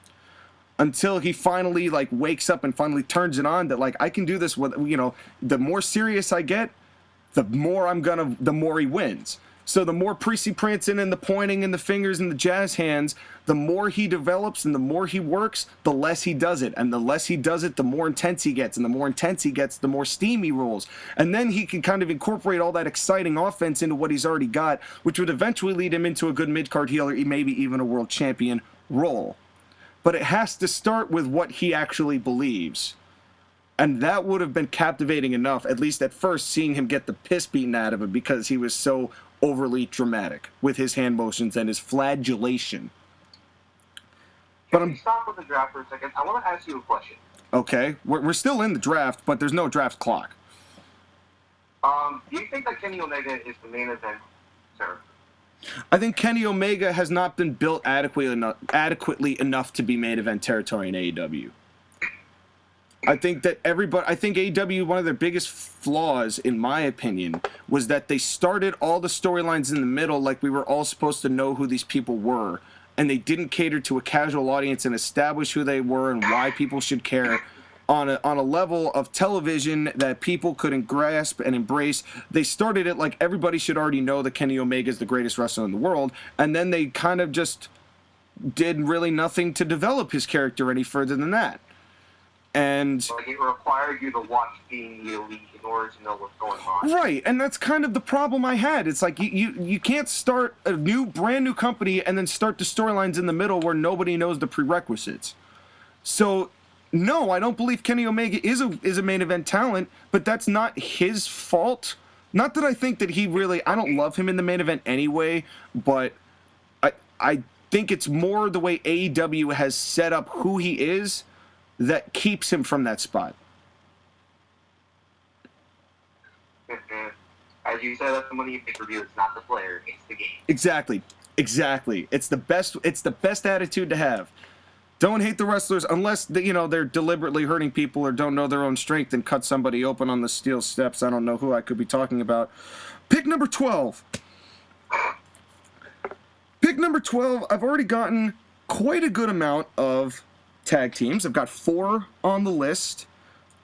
Until he finally like wakes up and finally turns it on that like I can do this with, you know, the more serious I get, the more he wins. So the more Priesty prancing and the pointing and the fingers and the jazz hands, the more he develops and the more he works, the less he does it. And the less he does it, the more intense he gets. And the more intense he gets, the more steam he rolls. And then he can kind of incorporate all that exciting offense into what he's already got, which would eventually lead him into a good mid-card heel or maybe even a world champion role. But it has to start with what he actually believes. And that would have been captivating enough, at least at first, seeing him get the piss beaten out of him because he was so overly dramatic with his hand motions and his flagellation. But I'm stop with the draft for a second. I want to ask you a question. Okay, we're still in the draft, but there's no draft clock. Do you think that Kenny Omega is the main event, sir? I think Kenny Omega has not been built adequately enough to be main event territory in AEW. I think AEW, one of their biggest flaws, in my opinion, was that they started all the storylines in the middle like we were all supposed to know who these people were, and they didn't cater to a casual audience and establish who they were and why people should care on a level of television that people couldn't grasp and embrace. They started it like everybody should already know that Kenny Omega is the greatest wrestler in the world, and then they kind of just did really nothing to develop his character any further than that. And like it required you to watch Being the Elite in order to know what's going on. Right, and that's kind of the problem I had. It's like you can't start a brand new company and then start the storylines in the middle where nobody knows the prerequisites. So, no, I don't believe Kenny Omega is a main event talent, but that's not his fault. Not that I think that I don't love him in the main event anyway, but I think it's more the way AEW has set up who he is that keeps him from that spot. As you said at the Money in Bank review, it's not the player, it's the game. Exactly. It's the best attitude to have. Don't hate the wrestlers unless they're deliberately hurting people or don't know their own strength and cut somebody open on the steel steps. I don't know who I could be talking about. Pick number 12. Pick number 12, I've already gotten quite a good amount of tag teams. I've got 4 on the list.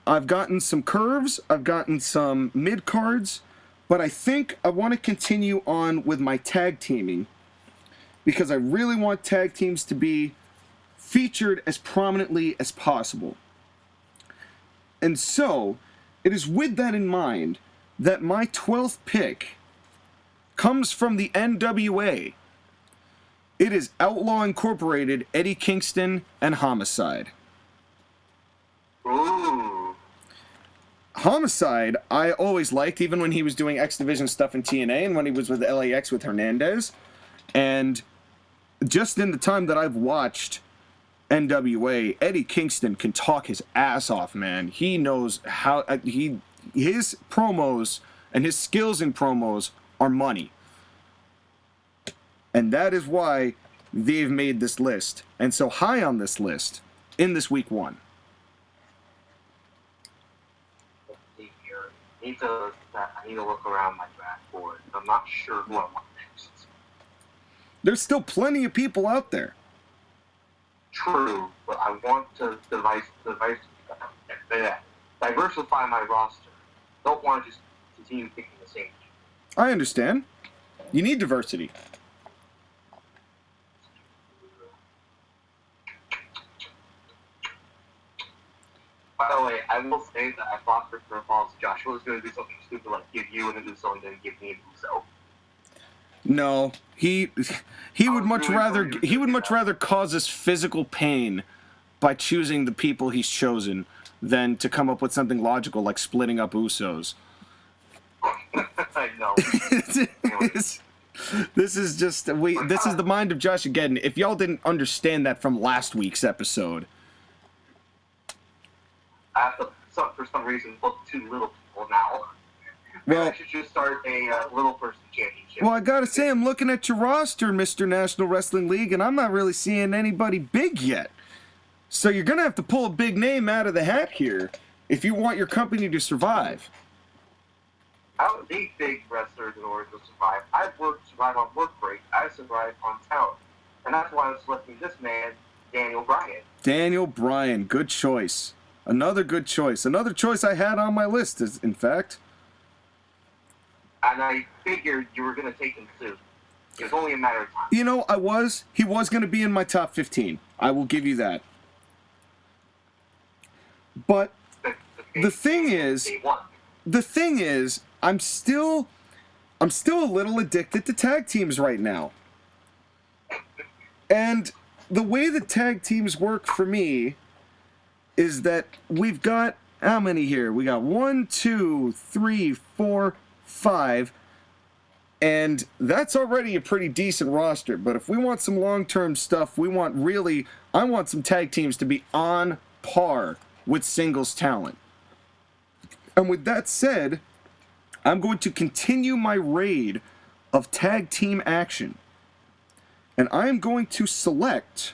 I've gotten some curves. I've gotten some mid-cards. But I think I want to continue on with my tag teaming because I really want tag teams to be featured as prominently as possible. And so, it is with that in mind that my 12th pick comes from the NWA. It is Outlaw Incorporated, Eddie Kingston, and Homicide. Ooh. Homicide, I always liked, even when he was doing X Division stuff in TNA and when he was with LAX with Hernandez. And just in the time that I've watched NWA, Eddie Kingston can talk his ass off, man. He knows how... his promos and his skills in promos are money. And that is why they've made this list. And so high on this list in this week 1. Let's see here. I need to look around my draft board. I'm not sure who I want next. There's still plenty of people out there. True, but I want to diversify my roster. Don't want to just continue picking the same team. I understand. You need diversity. By the way, I will say that I thought for curveballs Joshua was going to do something stupid like give you an Uso and then give me an Uso. No, he would much rather cause us physical pain by choosing the people he's chosen than to come up with something logical like splitting up Usos. I know. This is the mind of Josh again. If y'all didn't understand that from last week's episode. I have to, for some reason, look too little people now. Well, I should just start a little person championship. Well, I gotta say, I'm looking at your roster, Mr. National Wrestling League, and I'm not really seeing anybody big yet. So you're gonna have to pull a big name out of the hat here if you want your company to survive. I don't need big wrestlers in order to survive. I've survived on work break. I survived on talent. And that's why I'm selecting this man, Daniel Bryan. Daniel Bryan, good choice. Another good choice. Another choice I had on my list, in fact. And I figured you were going to take him soon. It was only a matter of time. You know, he was going to be in my top 15. I will give you that. But the thing is, I'm still a little addicted to tag teams right now. And the way that tag teams work for me is that we've got, how many here? We got 1, 2, 3, 4, 5, and that's already a pretty decent roster. But if we want some long-term stuff, I want some tag teams to be on par with singles talent. And with that said, I'm going to continue my raid of tag team action. And I am going to select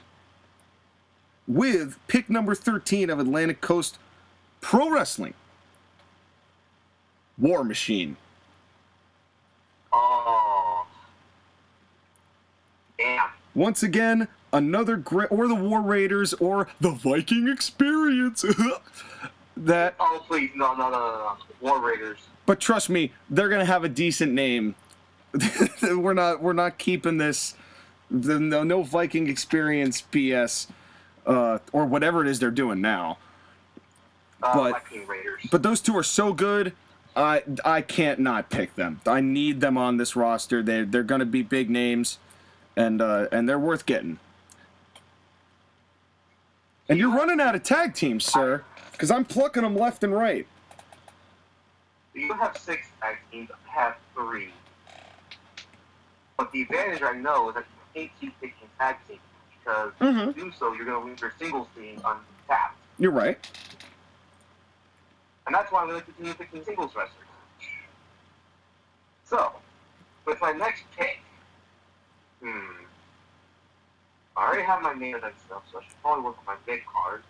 with pick number 13 of Atlantic Coast Pro Wrestling, War Machine. Oh. Damn. Once again, another great, or the War Raiders, or the Viking Experience. That. Oh, please, no. War Raiders. But trust me, they're gonna have a decent name. we're not keeping this. No Viking Experience BS, or whatever it is they're doing now. Viking Raiders. But those two are so good. I can't not pick them. I need them on this roster. They're gonna be big names, and they're worth getting. And you're running out of tag teams, sir, because I'm plucking them left and right. You have 6 tag teams. I have 3. But the advantage I know is that you can't keep picking tag teams because if you do so, you're going to leave your singles team untapped. You're right. And that's why I'm going to continue picking singles wrestlers. So, with my next pick, I already have my main event stuff, so I should probably work on my big card.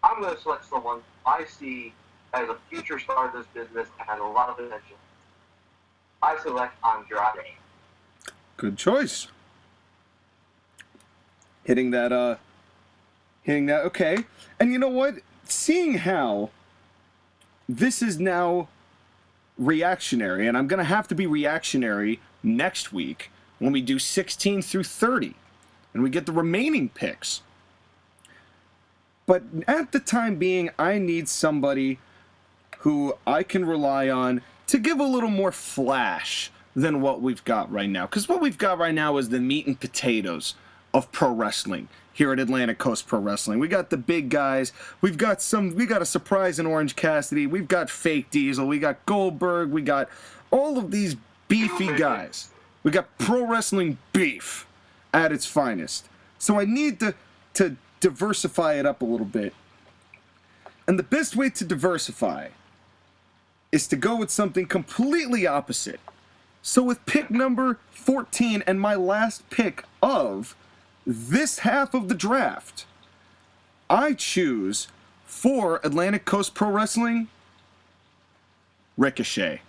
I'm going to select someone I see as a future star of this business and has a lot of potential. I select Andrade. Good choice. Hitting that, okay. And you know what? Seeing how this is now reactionary, and I'm going to have to be reactionary next week when we do 16 through 30, and we get the remaining picks. But at the time being, I need somebody who I can rely on to give a little more flash than what we've got right now. Because what we've got right now is the meat and potatoes of pro wrestling here at Atlantic Coast Pro Wrestling. We got the big guys. We got a surprise in Orange Cassidy. We've got fake Diesel. We got Goldberg. We got all of these beefy guys. We got pro wrestling beef at its finest. So I need to diversify it up a little bit. And the best way to diversify is to go with something completely opposite. So with pick number 14 and my last pick of this half of the draft, I choose for Atlantic Coast Pro Wrestling, Ricochet.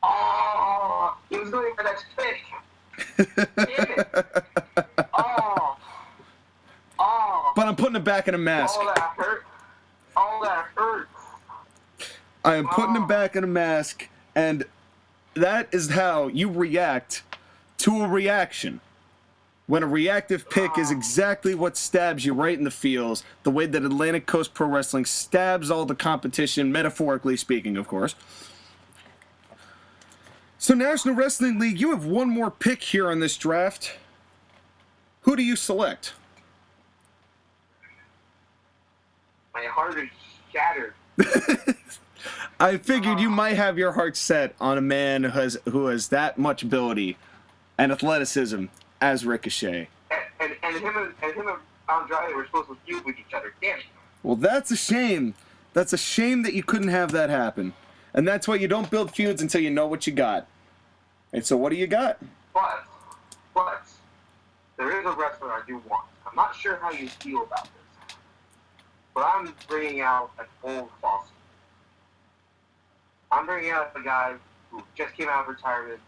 Oh, he was going for next pick. Damn it. Oh. But I'm putting it back in a mask. All that hurt. All that hurts. I am putting him back in a mask, and that is how you react to a reaction. When a reactive pick is exactly what stabs you right in the feels, the way that Atlantic Coast Pro Wrestling stabs all the competition, metaphorically speaking, of course. So, National Wrestling League, you have one more pick here on this draft. Who do you select? My heart is shattered. I figured you might have your heart set on a man who has that much ability and athleticism as Ricochet. And him and Andrade were supposed to feud with each other. Damn it. Well, that's a shame. That's a shame that you couldn't have that happen. And that's why you don't build feuds until you know what you got. And so what do you got? But there is a wrestler I do want. I'm not sure how you feel about this, but I'm bringing out an old fossil. I'm bringing out a guy who just came out of retirement,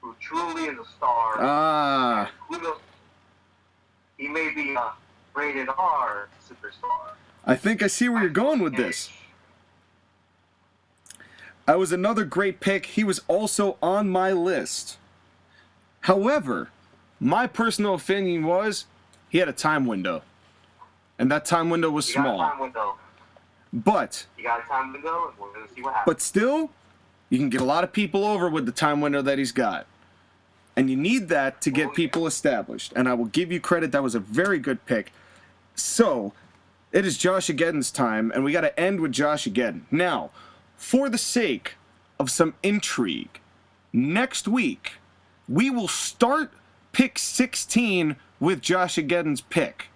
who truly is a star. He may be a rated R superstar. I think I see where you're going with this. That was another great pick. He was also on my list. However, my personal opinion was he had a time window. And that time window was small. Got a time window. But you got a time window, and we're going to see what happens. But still, you can get a lot of people over with the time window that he's got. And you need that to get people established. And I will give you credit. That was a very good pick. So, it is Josh Ageddon's time, and we got to end with Josh Ageddon. Now, for the sake of some intrigue, next week, we will start pick 16 with Josh Ageddon's pick.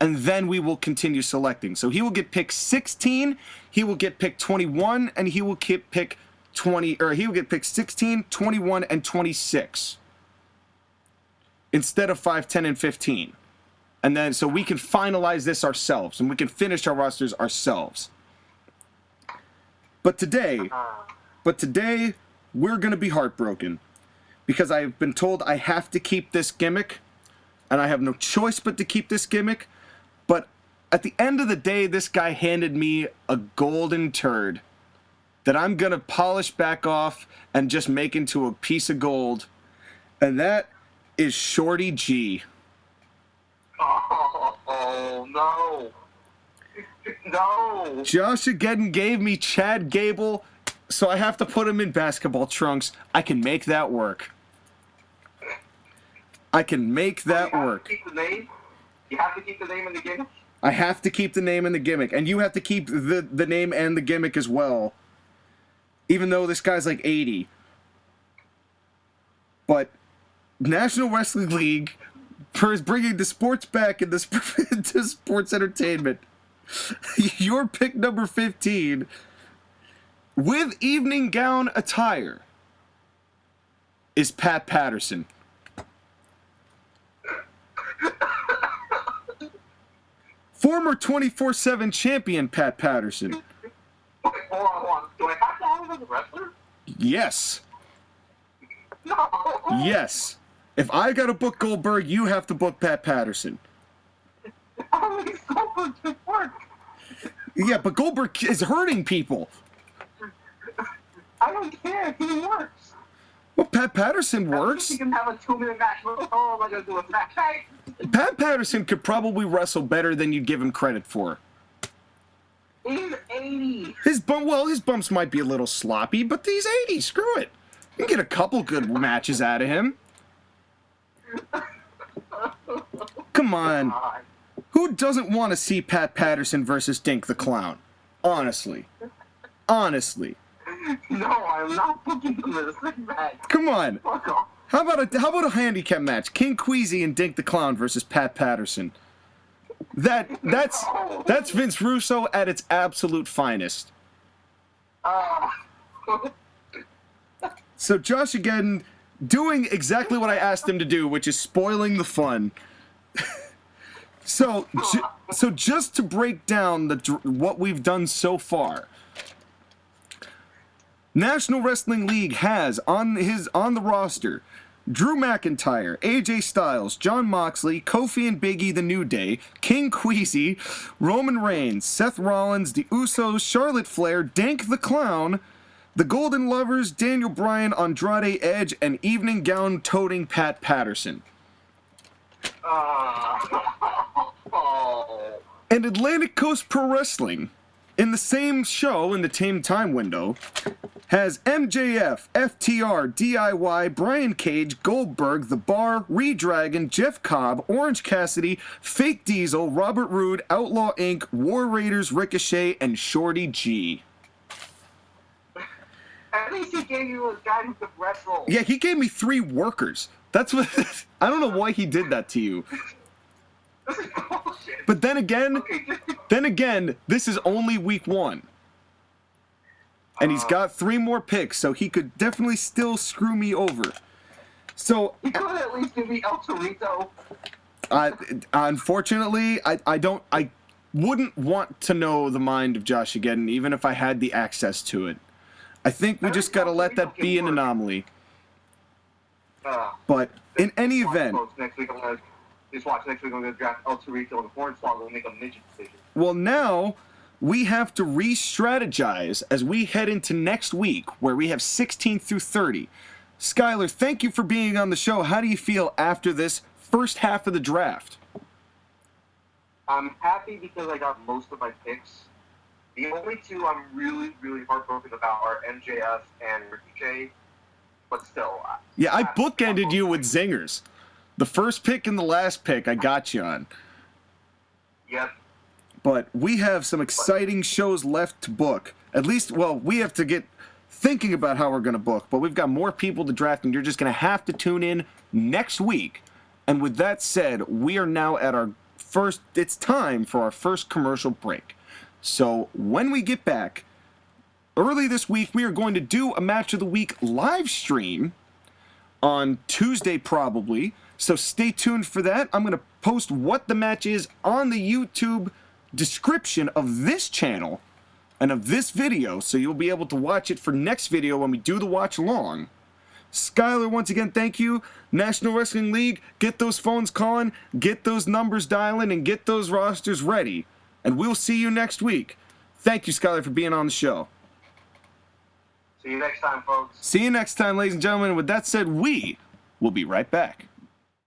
and then we will continue selecting. So he will get pick 16, he will get pick 21, and he will get pick 20, or he will get pick 16, 21, and 26 instead of 5, 10, and 15. And then so we can finalize this ourselves, and we can finish our rosters ourselves. But today, we're going to be heartbroken because I've been told I have to keep this gimmick, and I have no choice but to keep this gimmick. But at the end of the day, this guy handed me a golden turd that I'm going to polish back off and just make into a piece of gold. And that is Shorty G. Oh, no. No. Josh again gave me Chad Gable, so I have to put him in basketball trunks. I can make that work. I can make that work. You have to keep the name? You have to keep the name and the gimmick? I have to keep the name and the gimmick. And you have to keep the name and the gimmick as well. Even though this guy's like 80. But National Wrestling League is bringing the sports back into sports entertainment. Your pick number 15 with evening gown attire is Pat Patterson. Former 24/7 champion Pat Patterson. Okay, hold on. Do I have to have him as a wrestler? Yes. No. Yes. If I got to book Goldberg, you have to book Pat Patterson. I don't think Goldberg can work. Yeah, but Goldberg is hurting people. I don't care. He works. Well, Pat Patterson works. He can have a 2-minute match. Oh, am I going to do a match? Hey. Pat Patterson could probably wrestle better than you'd give him credit for. He's 80. His bumps might be a little sloppy, but he's 80. Screw it. You can get a couple good matches out of him. Come on. Who doesn't want to see Pat Patterson versus Dink the Clown? Honestly. Honestly. No, I'm not booking them in a second match. Come on. Fuck off. How about a handicap match? King Queasy and Dink the Clown versus Pat Patterson. That's Vince Russo at its absolute finest. So Josh again doing exactly what I asked him to do, which is spoiling the fun. So just to break down what we've done so far. National Wrestling League has on the roster Drew McIntyre, AJ Styles, Jon Moxley, Kofi and Big E the New Day, King Queasy, Roman Reigns, Seth Rollins, the Usos, Charlotte Flair, Dink the Clown, the Golden Lovers, Daniel Bryan, Andrade, Edge, and evening gown toting Pat Patterson. And Atlantic Coast Pro Wrestling, in the same show, in the same time window, has MJF, FTR, DIY, Brian Cage, Goldberg, The Bar, Redragon, Jeff Cobb, Orange Cassidy, Fake Diesel, Robert Roode, Outlaw Inc., War Raiders, Ricochet, and Shorty G. At least he gave you a guy who could wrestle. Yeah, he gave me 3 workers. That's what... I don't know why he did that to you. This is bullshit. But then again, this is only week 1. And he's got 3 more picks, so he could definitely still screw me over. So he could at least give me El Torito. Unfortunately, I wouldn't want to know the mind of Josh again, even if I had the access to it. I think we just gotta let that be an anomaly. But in any event, Next week I'm gonna draft El Torito and Hornswoggle and make a midget decision. Well, now we have to re-strategize as we head into next week, where we have 16 through 30. Skyler, thank you for being on the show. How do you feel after this first half of the draft? I'm happy because I got most of my picks. The only 2 I'm really, really heartbroken about are MJF and Ricochet. But still. Yeah, I bookended you with zingers. The first pick and the last pick I got you on. Yep. But we have some exciting shows left to book. At least, well, we have to get thinking about how we're going to book. But we've got more people to draft, and you're just going to have to tune in next week. And with that said, we are now at our it's time for our first commercial break. So when we get back, early this week, we are going to do a Match of the Week live stream on Tuesday probably. So stay tuned for that. I'm going to post what the match is on the YouTube description of this channel and of this video, so you'll be able to watch it for next video when we do the watch along. Skyler, once again, thank you. National Wrestling League, get those phones calling, get those numbers dialing, and get those rosters ready. And we'll see you next week. Thank you, Skyler, for being on the show. See you next time, folks. See you next time, ladies and gentlemen. With that said, we will be right back.